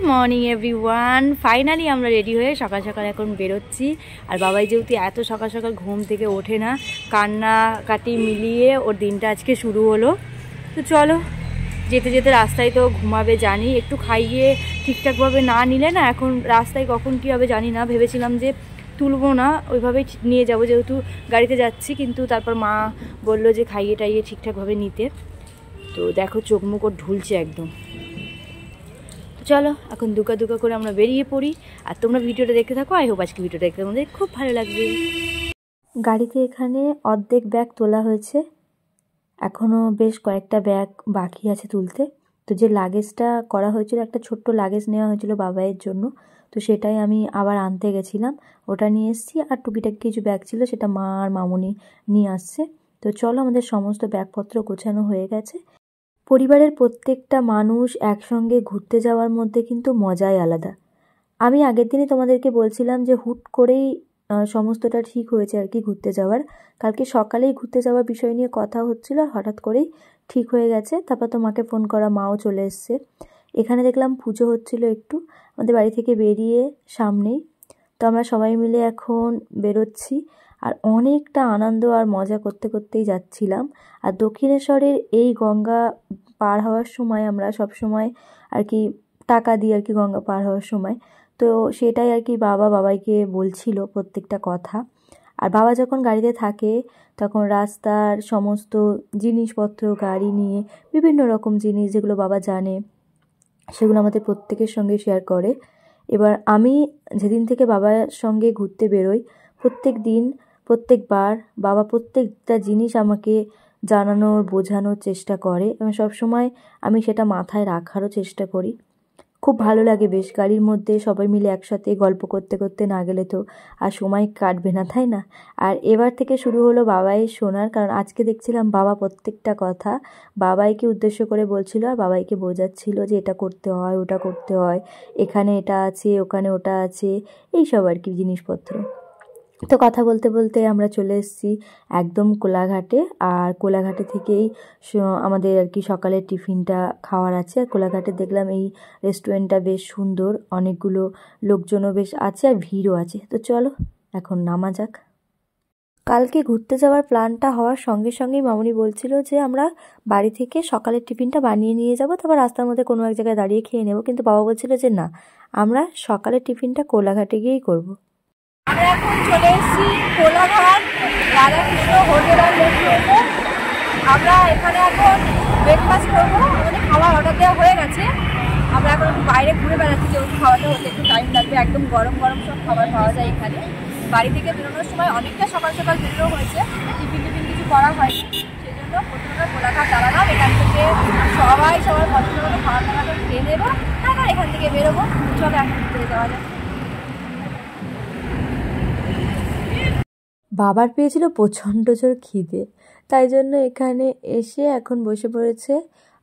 Morning everyone. Finally আমরা ready হয়ে সকাল সকাল এখন বেরোচ্ছি। আর বাবাই যেহেতু এত সকাল সকাল ঘুম থেকে ওঠে না, কান্নাকাটি মিলিয়ে ওর দিনটা আজকে শুরু হলো। তো চলো, যেতে যেতে রাস্তায় তো ঘুমাবে জানি, একটু খাইয়ে ঠিকঠাকভাবে না নিলে না এখন রাস্তায় কখন কী হবে জানি না। ভেবেছিলাম যে তুলবো না, ওইভাবেই নিয়ে যাবো যেহেতু গাড়িতে যাচ্ছি, কিন্তু তারপর মা বললো যে খাইয়ে টাইয়ে ঠিকঠাকভাবে নিতে। তো দেখো চোখ মুখ ওর ঢুলছে একদম। চলো এখন দুকা দুকা করে আমরা বেরিয়ে পড়ি। আর তোমরা ভিডিওটা দেখতে থাকো। আই হোপ আজকে ভিডিওটা দেখতে আমাদের খুব ভালো লাগবে। গাড়িতে এখানে অর্ধেক ব্যাগ তোলা হয়েছে, এখনও বেশ কয়েকটা ব্যাগ বাকি আছে তুলতে। তো যে লাগেজটা করা হয়েছিল, একটা ছোট্ট লাগেজ নেওয়া হয়েছিল বাবাইয়ের জন্য, তো সেটাই আমি আবার আনতে গেছিলাম, ওটা নিয়ে এসেছি। আর টুকিটাকি কিছু ব্যাগ ছিল সেটা মা আর মামুনি নিয়ে আসছে। তো চলো, আমাদের সমস্ত ব্যাগপত্র গোছানো হয়ে গেছে। পরিবারের প্রত্যেকটা মানুষ একসঙ্গে ঘুরতে যাওয়ার মধ্যে কিন্তু মজাই আলাদা। আমি আগের দিনই তোমাদেরকে বলছিলাম যে হুট করেই সমস্তটা ঠিক হয়েছে আর কি ঘুরতে যাওয়ার। কালকে সকালেই ঘুরতে যাওয়ার বিষয় নিয়ে কথা হচ্ছিল আর হঠাৎ করেই ঠিক হয়ে গেছে। তারপর তো মাকে ফোন করা, মাও চলে এসছে। এখানে দেখলাম পুজো হচ্ছিল একটু আমাদের বাড়ি থেকে বেরিয়ে সামনেই। তো আমরা সবাই মিলে এখন বেরোচ্ছি আর অনেকটা আনন্দ আর মজা করতে করতেই যাচ্ছিলাম। আর দক্ষিণেশ্বরের এই গঙ্গা পার হওয়ার সময় আমরা সব সময় আর কি টাকা দিই আর কি গঙ্গা পার হওয়ার সময়। তো সেটাই আর কি বাবাইকে বলছিল প্রত্যেকটা কথা। আর বাবা যখন গাড়িতে থাকে তখন রাস্তার সমস্ত জিনিসপত্র গাড়ি নিয়ে বিভিন্ন রকম জিনিস যেগুলো বাবা জানে সেগুলো আমাদের প্রত্যেকের সঙ্গে শেয়ার করে। এবার আমি যেদিন থেকে বাবার সঙ্গে ঘুরতে বেরোই, প্রত্যেকবার বাবা প্রত্যেকটা জিনিস আমাকে জানানোর বোঝানোর চেষ্টা করে এবং সবসময় আমি সেটা মাথায় রাখারও চেষ্টা করি। খুব ভালো লাগে বেশ, গাড়ির মধ্যে সবাই মিলে একসাথে গল্প করতে করতে না গেলে তো আর সময় কাটবে না, তাই না? আর এবার থেকে শুরু হলো বাবাই শোনার, কারণ আজকে দেখছিলাম বাবা প্রত্যেকটা কথা বাবাইকে উদ্দেশ্য করে বলছিল আর বাবাইকে বোঝাচ্ছিল যে এটা করতে হয়, ওটা করতে হয়, এখানে এটা আছে, ওখানে ওটা আছে, এইসব আর কি জিনিসপত্র। তো কথা বলতে বলতে আমরা চলে এসেছি একদম কোলাঘাটে। আর কোলাঘাটে থেকেই আমাদের আর কি সকালের টিফিনটা খাওয়ার আছে। আর কোলাঘাটে দেখলাম এই রেস্টুরেন্টটা বেশ সুন্দর, অনেকগুলো লোকজনও বেশ আছে আর ভিড়ও আছে। তো চলো এখন নামা যাক। কালকে ঘুরতে যাওয়ার প্ল্যানটা হওয়ার সঙ্গে সঙ্গেই মামুনি বলছিল যে আমরা বাড়ি থেকে সকালের টিফিনটা বানিয়ে নিয়ে যাব, তারপর রাস্তার মধ্যে কোনো এক জায়গায় দাঁড়িয়ে খেয়ে নেব। কিন্তু বাবা বলছিল যে না, আমরা সকালের টিফিনটা কোলাঘাটে গিয়েই করব। আমরা এখন চলে এসেছি কোলাঘাট রাধাকৃষ্ণ হোটেল আর রেস্টুরেন্টে। আমরা এখানে এখন ব্রেকফাস্ট করবো, আমাদের খাবার অর্ডার দেওয়া হয়ে গেছে। আমরা এখন একটু বাইরে ঘুরে বেড়াচ্ছি, যেহেতু খাওয়াতে হতে একটু টাইম লাগবে। একদম গরম গরম সব খাবার পাওয়া যায় এখানে। বাড়ি থেকে বেরোনোর সময় অনেকটা সকাল সকাল বেরোনো হয়েছে, টিফিন কিছু করা হয়নি, সেই জন্য প্রথমে কোলাঘাট দাঁড়ালাম। এখান থেকে সবার পছন্দ মতো খাবার দাবার খেয়ে নেবো, তারপর এখান থেকে বেরোবো। চলো এখন ঘুরে যাওয়া যায়। বাবার পেয়েছিল প্রচণ্ড জোর খিদে, তাই জন্য এখানে এসে এখন বসে পড়েছে।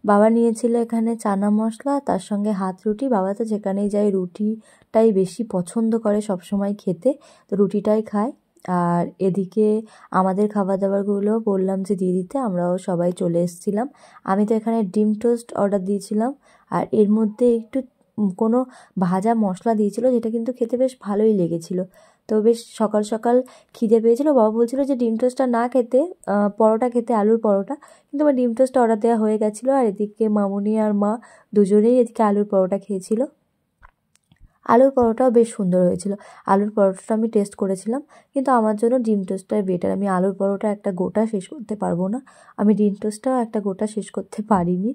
বাবা নিয়েছিল এখানে চানা মশলা, তার সঙ্গে হাত রুটি। বাবা তো যেখানেই যায় রুটিটাই বেশি পছন্দ করে সব সময় খেতে, তো রুটিটাই খায়। আর এদিকে আমাদের খাবার দাবারগুলো বললাম যে দিয়ে দিতে, আমরাও সবাই চলে এসেছিলাম। আমি তো এখানে ডিম টোস্ট অর্ডার দিয়েছিলাম আর এর মধ্যে একটু কোনো ভাজা মশলা দিয়েছিল, যেটা কিন্তু খেতে বেশ ভালোই লেগেছিল। তো বেশ সকাল সকাল খিদে পেয়েছিল। বাবা বলছিল যে ডিম টোস্টটা না খেতে, পরোটা খেতে, আলুর পরোটা, কিন্তু আমার ডিম টোস্টটা অর্ডার দেওয়া হয়ে গেছিলো। আর এদিকে মামুনি আর মা দুজনেই এদিকে আলুর পরোটা খেয়েছিল। আলুর পরোটাও বেশ সুন্দর হয়েছিল। আলুর পরোটাটা আমি টেস্ট করেছিলাম, কিন্তু আমার জন্য ডিম টোস্টটাই বেটার। আমি আলুর পরোটা একটা গোটা শেষ করতে পারবো না, আমি ডিম টোস্টটাও একটা গোটা শেষ করতে পারিনি।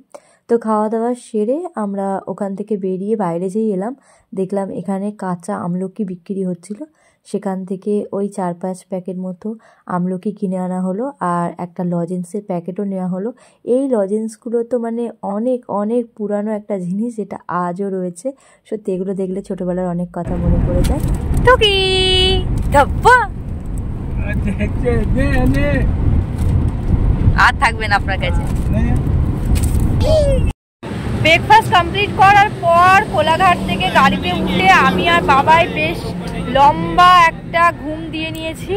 তো খাওয়া দাওয়া সেরে আমরা ওখান থেকে বেরিয়ে বাইরে যেই এলাম, দেখলাম এখানে কাঁচা আমলকি বিক্রি হচ্ছিল। সেখান থেকে ওই 4-5 প্যাকেট মতো আমলকি কিনে আনা হলো আর একটা লজেন্সের প্যাকেটও নেওয়া হলো। এই লজেন্সগুলো তো মানে অনেক অনেক পুরানো একটা জিনিস, যেটা আজও রয়েছে। সত্যি এগুলো দেখলে ছোটোবেলার অনেক কথা মনে পড়ে যায়। টুকি আর থাকবেন আপনার কাছে। ব্রেকফাস্ট কমপ্লিট করার পর কোলাঘাট থেকে গাড়িতে উঠে আমি আর বাবাই বেশ লম্বা একটা ঘুম দিয়ে নিয়েছি।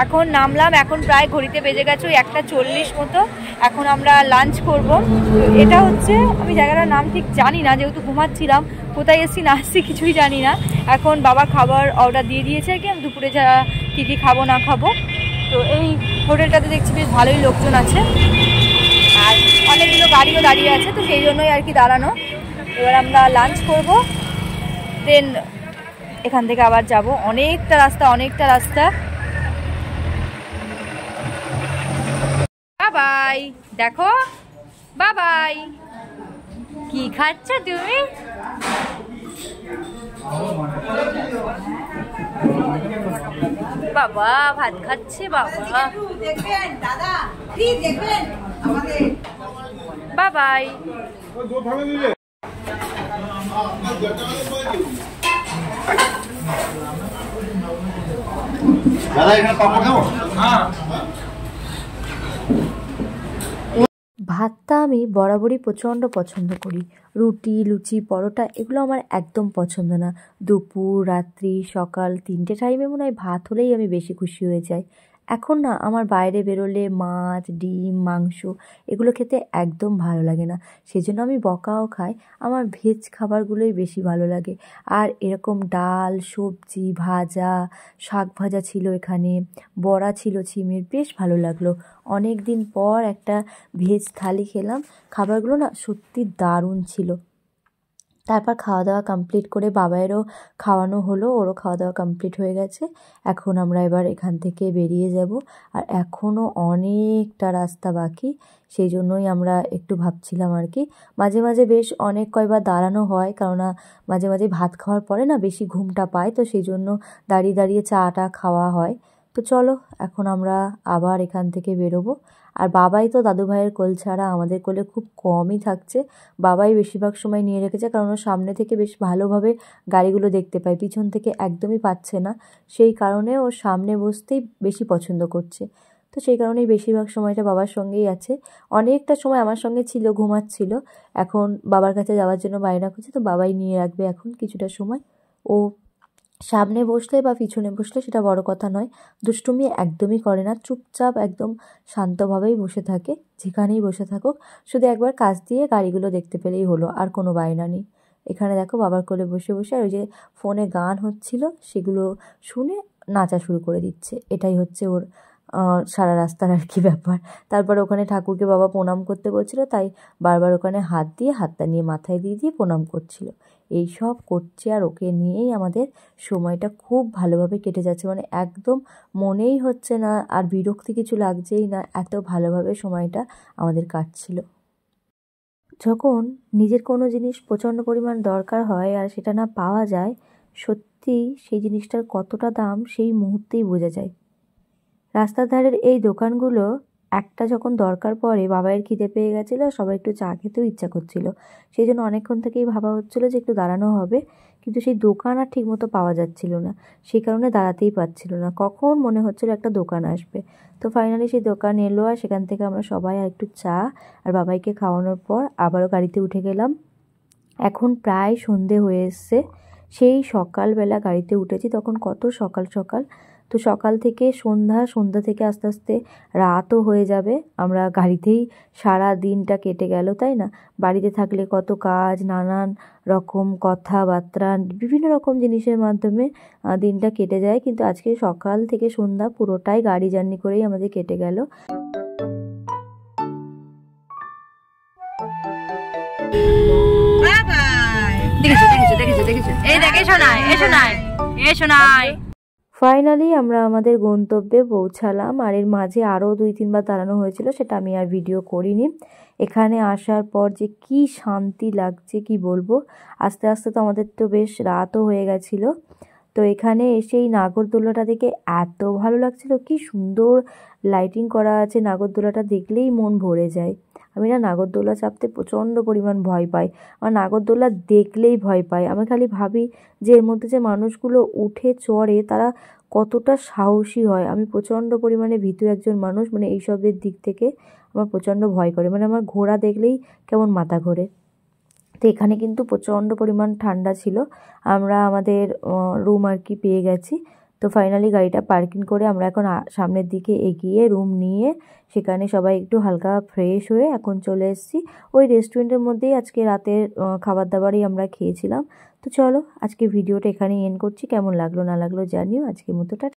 এখন নামলাম, এখন প্রায় ঘড়িতে বেজে গেছে 1:40 মতো। এখন আমরা লাঞ্চ করব। এটা হচ্ছে, আমি জায়গাটার নাম ঠিক জানি না, যেহেতু ঘুমাচ্ছিলাম, কোথায় এসছি না আসছি কিছুই জানি না। এখন বাবা খাবার অর্ডার দিয়ে দিয়েছে আর কি, আমি দুপুরে যা কী কী খাবো না খাবো। তো এই হোটেলটাতে দেখছি বেশ ভালোই লোকজন আছে, আর অনেকগুলো গাড়িও দাঁড়িয়ে আছে, তো সেই জন্যই আর কি দাঁড়ানো। এবার আমরা লাঞ্চ করব, দেন এখান থেকে আবার যাব। অনেকটা রাস্তা। বাবাই, দেখো বাবাই, কি খাচ্ছ তুমি? বাবা ভাত খাচ্ছে বাবা। বাবাই, দাদা এখানে পাপড় খাবো? হ্যাঁ। ভাতটা আমি বরাবরই প্রচণ্ড পছন্দ করি। রুটি, লুচি, পরোটা এগুলো আমার একদম পছন্দ না। দুপুর, রাত্রি, সকাল 3টে টাইমে মনে হয় ভাত হলেই আমি বেশি খুশি হয়ে যাই। এখন না আমার বাইরে বেরোলে মাছ, ডিম, মাংস এগুলো খেতে একদম ভালো লাগে না। সেজন্য আমি বকাও খাই, আমার ভেজ খাবারগুলোই বেশি ভালো লাগে। আর এরকম ডাল, সবজি, ভাজা, শাক ভাজা ছিল এখানে, বড়া ছিল ছিমের, বেশ ভালো লাগলো। অনেক দিন পর একটা ভেজ থালি খেলাম, খাবারগুলো না সত্যি দারুণ ছিল। তারপর খাওয়া দাওয়া কমপ্লিট করে বাবাইয়েরও খাওয়ানো হলো, ওরও খাওয়া দাওয়া কমপ্লিট হয়ে গেছে। এখন আমরা এবার এখান থেকে বেরিয়ে যাব, আর এখনও অনেকটা রাস্তা বাকি। সেই জন্যই আমরা একটু ভাবছিলাম আর কি, মাঝে মাঝে বেশ অনেক কয়বার দাঁড়ানো হয়, কেননা মাঝে মাঝে ভাত খাওয়ার পরে না বেশি ঘুমটা পায়, তো সেই জন্য দাঁড়িয়ে দাঁড়িয়ে চাটা খাওয়া হয়। তো চলো এখন আমরা আবার এখান থেকে বেরোবো। আর বাবাই তো দাদু ভাইয়ের কোল ছাড়া আমাদের কোলে খুব কমই থাকছে। বাবাই বেশিরভাগ সময় নিয়ে রেখেছে, কারণ ও সামনে থেকে বেশ ভালোভাবে গাড়িগুলো দেখতে পায়, পিছন থেকে একদমই পাচ্ছে না। সেই কারণে ও সামনে বসতেই বেশি পছন্দ করছে। তো সেই কারণেই বেশিরভাগ সময়টা বাবার সঙ্গেই আছে। অনেকটা সময় আমার সঙ্গে ছিল, ঘুমাচ্ছিল। এখন বাবার কাছে যাওয়ার জন্য বায়না করছে, তো বাবাই নিয়ে রাখবে এখন কিছুটা সময়। ও সামনে বসলে বা পিছনে বসলে সেটা বড় কথা নয়, দুষ্টুমি একদমই করে না, চুপচাপ একদম শান্তভাবেই বসে থাকে, যেখানেই বসে থাকুক। শুধু একবার কাছ দিয়ে গাড়িগুলো দেখতে পেলেই হলো, আর কোনো বায়না নেই। এখানে দেখো বাবার কোলে বসে বসে আর ওই যে ফোনে গান হচ্ছিল সেগুলো শুনে নাচা শুরু করে দিচ্ছে। এটাই হচ্ছে ওর সারা রাস্তার আর কি ব্যাপার। তারপর ওখানে ঠাকুরকে বাবা প্রণাম করতে বলছিল, তাই বারবার ওখানে হাত দিয়ে হাতটা নিয়ে মাথায় দিয়ে দিয়ে প্রণাম করছিল। এই সব করছে, আর ওকে নিয়েই আমাদের সময়টা খুব ভালোভাবে কেটে যাচ্ছে, মানে একদম মনেই হচ্ছে না আর বিরক্তি কিছু লাগছেই না, এত ভালোভাবে সময়টা আমাদের কাটছিল। যখন নিজের কোনো জিনিস প্রচণ্ড পরিমাণ দরকার হয় আর সেটা না পাওয়া যায়, সত্যি সেই জিনিসটার কতটা দাম সেই মুহূর্তেই বোঝা যায়। রাস্তার ধারের এই দোকানগুলো একটা যখন দরকার পড়ে, বাবাইয়ের খিদে পেয়ে গেছিলো, সবাই একটু চা খেতেও ইচ্ছা করছিল, সেই জন্য অনেকক্ষণ থেকেই ভাবা হচ্ছিলো যে একটু দাঁড়ানো হবে, কিন্তু সেই দোকান আর ঠিকমতো পাওয়া যাচ্ছিল না, সেই কারণে দাঁড়াতেই পারছিল না। কখন মনে হচ্ছিলো একটা দোকান আসবে, তো ফাইনালি সেই দোকান এলো, আর সেখান থেকে আমরা সবাই আর একটু চা আর বাবাইকে খাওয়ানোর পর আবারও গাড়িতে উঠে গেলাম। এখন প্রায় সন্ধে হয়ে এসছে, সেই সকালবেলা গাড়িতে উঠেছি, তখন কত সকাল সকাল। তো সকাল থেকে সন্ধ্যা থেকে আস্তে আস্তে রাতও হয়ে যাবে, আমরা গাড়িতেই সারা দিনটা কেটে গেল, তাই না? বাড়িতে থাকলে কত কাজ, নানান রকম কথাবার্তা, বিভিন্ন রকম জিনিসের মাধ্যমে দিনটা কেটে যায়, কিন্তু আজকে সকাল থেকে সন্ধ্যা পুরোটাই গাড়ি জার্নি করেই আমাদের কেটে গেল। ফাইনালি আমরা আমাদের গন্তব্যে পৌঁছালাম, আর এর মাঝে আরও 2-3 বার দাঁড়ানো হয়েছিল, সেটা আমি আর ভিডিও করিনি। এখানে আসার পর যে কি শান্তি লাগছে কি বলবো। আস্তে আস্তে তো আমাদের তো বেশ রাতও হয়ে গেছিলো। তো এখানে এসেই নাগরদোলাটা দেখে এত ভালো লাগছিল, কি সুন্দর লাইটিং করা আছে, নাগরদোলাটা দেখলেই মন ভরে যায়। আমি না নাগরদোলা চাপতে প্রচণ্ড পরিমাণ ভয় পাই, আমার নাগরদোলা দেখলেই ভয় পাই। আমি খালি ভাবি যে এর মধ্যে যে মানুষগুলো উঠে চড়ে তারা কতটা সাহসী হয়। আমি প্রচণ্ড পরিমাণে ভীতু একজন মানুষ, মানে এইসবের দিক থেকে আমার প্রচণ্ড ভয় করে, মানে আমার ঘোড়া দেখলেই কেমন মাথা ঘোরে। তো এখানে কিন্তু প্রচণ্ড পরিমাণ ঠান্ডা ছিল, আমরা আমাদের রুম আর কি পেয়ে গেছি। তো ফাইনালি গাড়িটা পার্কিং করে আমরা এখন সামনের দিকে এগিয়ে রুম নিয়ে সেখানে সবাই একটু হালকা ফ্রেশ হয়ে এখন চলে এসেছি। ওই রেস্টুরেন্টের মধ্যেই আজকে রাতের খাবার দাবারই আমরা খেয়েছিলাম। তো চলো আজকে ভিডিওটা এখানেই এন্ড করছি। কেমন লাগলো না লাগলো জানিও। আজকের মতো টাটা।